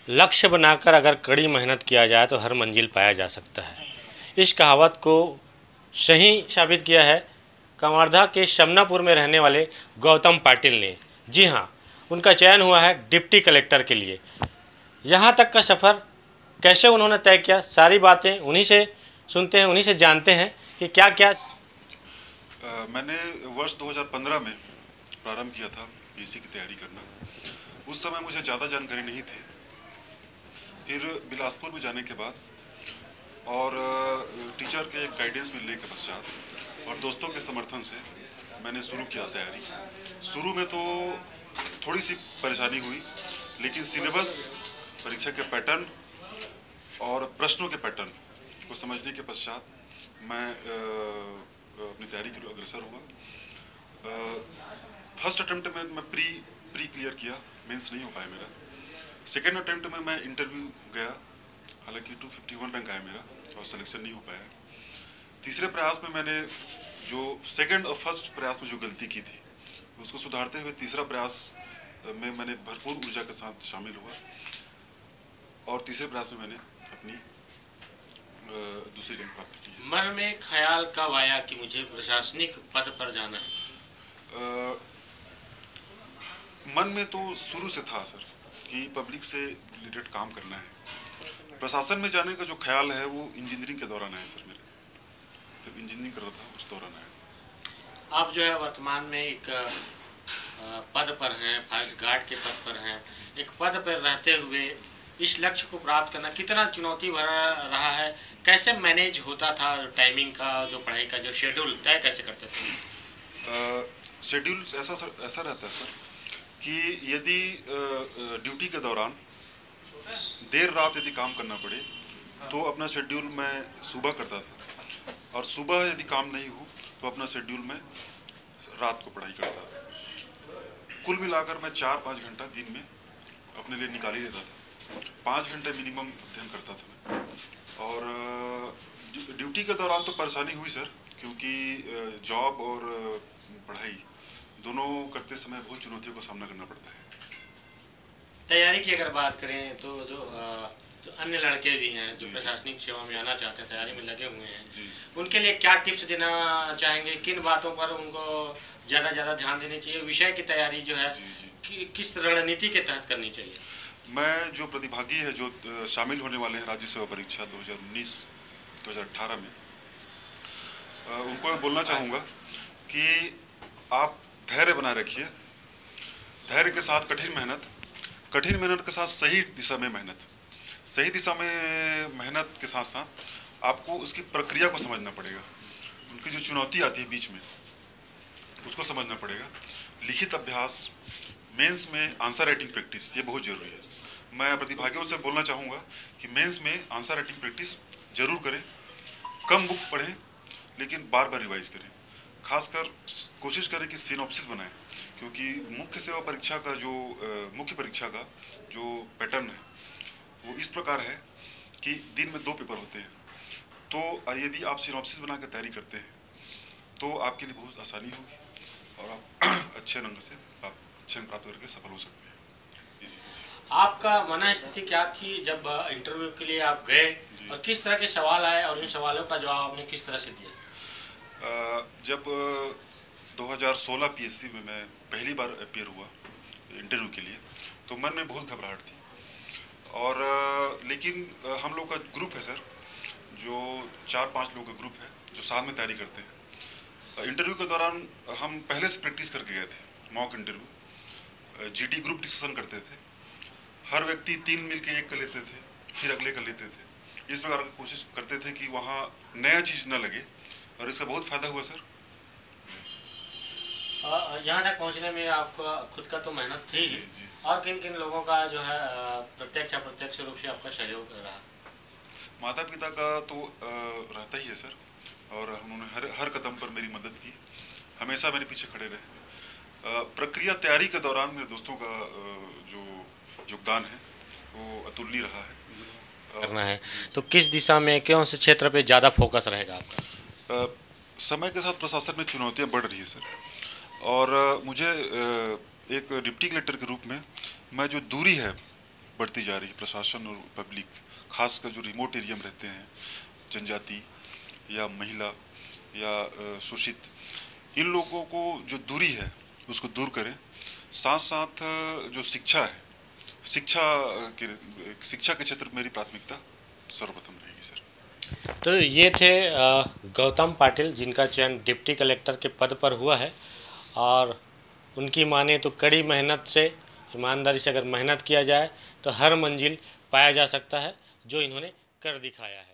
लक्ष्य बनाकर अगर कड़ी मेहनत किया जाए तो हर मंजिल पाया जा सकता है। इस कहावत को सही साबित किया है कवर्धा के शमनापुर में रहने वाले गौतम पाटिल ने। जी हाँ, उनका चयन हुआ है डिप्टी कलेक्टर के लिए। यहाँ तक का सफ़र कैसे उन्होंने तय किया, सारी बातें उन्हीं से सुनते हैं, उन्हीं से जानते हैं कि क्या क्या। मैंने वर्ष 2015 में प्रारंभ किया था पीएससी की तैयारी करना। उस समय मुझे ज़्यादा जानकारी नहीं थी। फिर बिलासपुर में जाने के बाद और टीचर के गाइडेंस मिलने के पश्चात और दोस्तों के समर्थन से मैंने शुरू किया तैयारी। शुरू में तो थोड़ी सी परेशानी हुई, लेकिन सिलेबस, परीक्षा के पैटर्न और प्रश्नों के पैटर्न को समझने के पश्चात मैं अपनी तैयारी के लिए अग्रसर हुआ। फर्स्ट अटेम्प्ट में मैं प्री क्लियर किया, मेंस नहीं हो पाया मेरा। सेकेंड अटेम्प्ट में मैं इंटरव्यू गया, हालांकि 251 रैंक आया मेरा और सिलेक्शन नहीं हो पाया। तीसरे प्रयास में मैंने जो सेकेंड और फर्स्ट प्रयास में जो गलती की थी उसको सुधारते हुए तीसरा प्रयास में मैंने भरपूर ऊर्जा के साथ शामिल हुआ और तीसरे प्रयास में मैंने अपनी दूसरी रैंक प्राप्त की। मन में ख्याल कब आया कि मुझे प्रशासनिक पद पर जाना है? मन में तो शुरू से था सर कि पब्लिक से रिलेटेड काम करना है। प्रशासन में जाने का जो ख्याल है वो इंजीनियरिंग के दौरान है सर। मेरे जब इंजीनियरिंग कर रहा था उस दौरान है। आप जो है वर्तमान में एक पद पर हैं, फॉरेस्ट गार्ड के पद पर हैं। एक पद पर रहते हुए इस लक्ष्य को प्राप्त करना कितना चुनौती भरा रहा है? कैसे मैनेज होता था टाइमिंग का, जो पढ़ाई का जो शेड्यूल तय कैसे करते थे? शेड्यूल ऐसा रहता है सर कि यदि ड्यूटी के दौरान देर रात यदि काम करना पड़े तो अपना शेड्यूल मैं सुबह करता था, और सुबह यदि काम नहीं हो तो अपना शेड्यूल मैं रात को पढ़ाई करता था। कुल मिलाकर मैं 4-5 घंटा दिन में अपने लिए निकाल ही लेता था। 5 घंटे मिनिमम अध्ययन करता था। और ड्यूटी के दौरान तो परेशानी हुई सर, क्योंकि जॉब और पढ़ाई दोनों करते समय बहुत चुनौतियों का सामना करना पड़ता है। तैयारी की अगर बात करें तो जो अन्य लड़के भी हैं जो प्रशासनिक सेवा में आना चाहते हैं, तैयारी में लगे हुए हैं, उनके लिए क्या टिप्स देना चाहेंगे? किन बातों पर उनको ज़्यादा ध्यान देनी चाहिए? विषय की तैयारी जो है किस रणनीति के तहत करनी चाहिए? मैं जो प्रतिभागी है जो शामिल होने वाले हैं राज्य सेवा परीक्षा 2019-2018 में, उनको मैं बोलना चाहूँगा कि आप धैर्य बनाए रखिए। धैर्य के साथ कठिन मेहनत के साथ सही दिशा में मेहनत के साथ साथ आपको उसकी प्रक्रिया को समझना पड़ेगा। उनकी जो चुनौती आती है बीच में उसको समझना पड़ेगा। लिखित अभ्यास, मेंस में आंसर राइटिंग प्रैक्टिस, ये बहुत ज़रूरी है। मैं प्रतिभागियों से बोलना चाहूँगा कि मेंस में आंसर राइटिंग प्रैक्टिस जरूर करें। कम बुक पढ़ें लेकिन बार बार रिवाइज करें। खासकर कोशिश करें कि सिनॉप्सिस बनाएं, क्योंकि मुख्य परीक्षा का जो पैटर्न है वो इस प्रकार है कि दिन में 2 पेपर होते हैं। तो यदि आप सिनॉप्सिस बना के तैयारी करते हैं तो आपके लिए बहुत आसानी होगी और आप अच्छे रंग से आप अच्छे अंक प्राप्त करके सफल हो सकते हैं। आपका मनस्थिति क्या थी जब इंटरव्यू के लिए आप गए, और किस तरह के सवाल आए और उन सवालों का जवाब आपने किस तरह से दिया? जब 2016 पीएससी में मैं पहली बार अपियर हुआ इंटरव्यू के लिए तो मन में बहुत घबराहट थी। और लेकिन हम लोग का ग्रुप है सर, जो 4-5 लोग का ग्रुप है जो साथ में तैयारी करते हैं। इंटरव्यू के दौरान हम पहले से प्रैक्टिस करके गए थे, mock interview, GD group discussion करते थे। हर व्यक्ति 3 मिल के एक कर लेते थे, फिर अगले कर लेते थे। इस प्रकार की कोशिश करते थे कि वहाँ नया चीज़ न लगे, और इसका बहुत फायदा हुआ सर। यहाँ तक पहुँचने में आपका खुद का तो मेहनत थी ही, और किन किन लोगों का जो है प्रत्यक्ष अप्रत्यक्ष रूप से आपका सहयोग रहा? माता पिता का तो रहता ही है सर, और उन्होंने हर कदम पर मेरी मदद की, हमेशा मेरे पीछे खड़े रहे। प्रक्रिया तैयारी के दौरान मेरे दोस्तों का जो योगदान है वो अतुलनीय रहा है। करना है तो किस दिशा में, कौन से क्षेत्र पे ज़्यादा फोकस रहेगा आपका? समय के साथ प्रशासन में चुनौतियां बढ़ रही है सर, और मुझे एक डिप्टी कलेक्टर के रूप में मैं जो दूरी है बढ़ती जा रही है प्रशासन और पब्लिक, खासकर जो रिमोट एरिया में रहते हैं, जनजाति या महिला या शोषित, इन लोगों को जो दूरी है उसको दूर करें। साथ साथ जो शिक्षा है, शिक्षा के क्षेत्र में मेरी प्राथमिकता सर्वप्रथम रहेगी सर। तो ये थे गौतम पाटिल, जिनका चयन डिप्टी कलेक्टर के पद पर हुआ है। और उनकी माने तो कड़ी मेहनत से, ईमानदारी से अगर मेहनत किया जाए तो हर मंजिल पाया जा सकता है, जो इन्होंने कर दिखाया है।